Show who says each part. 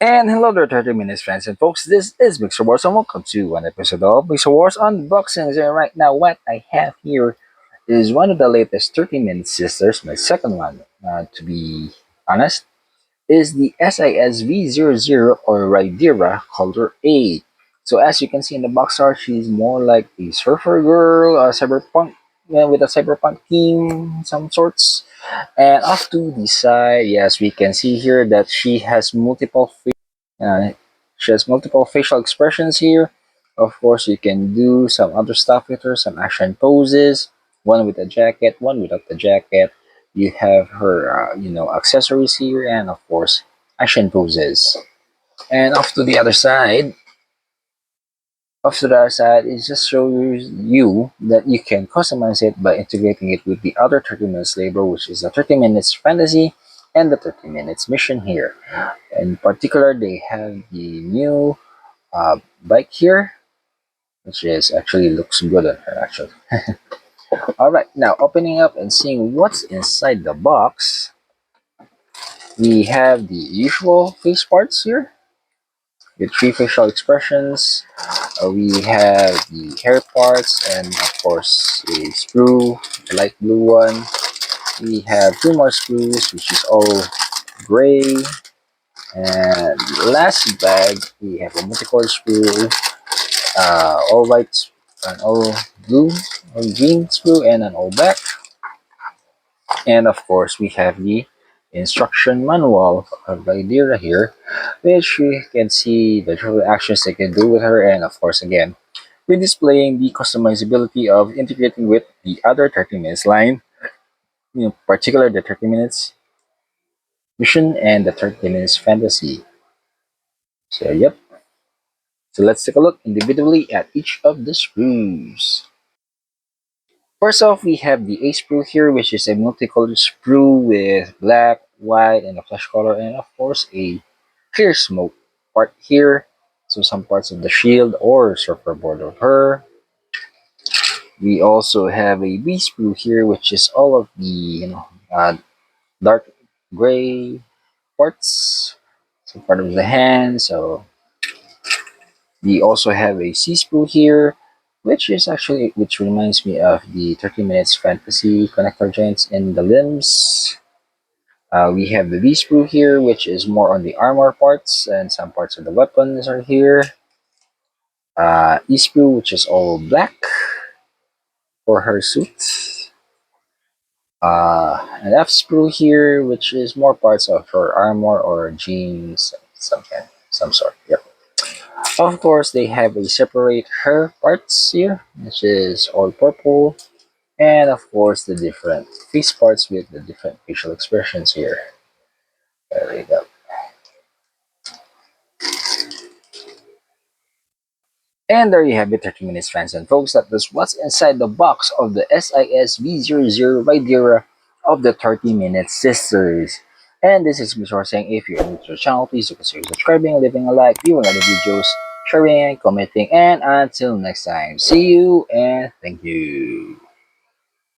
Speaker 1: And hello there, 30 Minutes friends and folks. This is Mixerwars and welcome to one episode of Mixerwars Unboxings. And right now, what I have here is one of the latest 30 Minute Sisters, my second one, to be honest, is the SISV00 or Rydira Color A. So as you can see in the box art, she's more like a surfer girl, a cyberpunk, with a cyberpunk theme, some sorts. And off to the side, yes, we can see here that uh, she has multiple facial expressions here. Of course, you can do some other stuff with her, some action poses. One with a jacket, one without the jacket. You have her, accessories here, and of course, action poses. And off to the other side, it just shows you that you can customize it by integrating it with the other 30 minutes label, which is the 30 minutes fantasy and the 30 minutes mission here. In particular, they have the new bike here, which is actually looks good on her actually. All right, now opening up and seeing what's inside the box, we have the usual face parts here with three facial expressions. We have the hair parts and of course a screw, the light blue one. We have two more screws, which is all gray. And last bag, we have a multicolor screw, all white, an all blue, all green screw, and an all black. And of course, we have the instruction manual of Rydira here, which you can see the different actions they can do with her, and of course, again, we're displaying the customizability of integrating with the other 30 minutes line, particular the 30 minutes mission and the 30 minutes fantasy. So, yep. So let's take a look individually at each of the screws. First off, we have the A sprue here, which is a multicolored sprue with black, white, and a flesh color, and of course a clear smoke part here. So some parts of the shield or surfer board of her. We also have a B sprue here, which is all of the dark gray parts. So part of the hand. So we also have a C sprue here, which reminds me of the 30 minutes fantasy connector joints in the limbs. We have the V sprue here, which is more on the armor parts, and some parts of the weapons are here. E sprue, which is all black for her suit. An F sprue here, which is more parts of her armor or jeans, some sort. Yep. Of course, they have a separate hair parts here, which is all purple, and of course the different face parts with the different facial expressions here. There we go. And there you have it, 30 minutes fans and folks. That is what's inside the box of the SISV00 Rydira of the 30 Minutes Sisters. And this is Mr. saying, if you're new to the channel, please do consider subscribing, leaving a like, viewing other videos, sharing, commenting, and until next time, see you and thank you.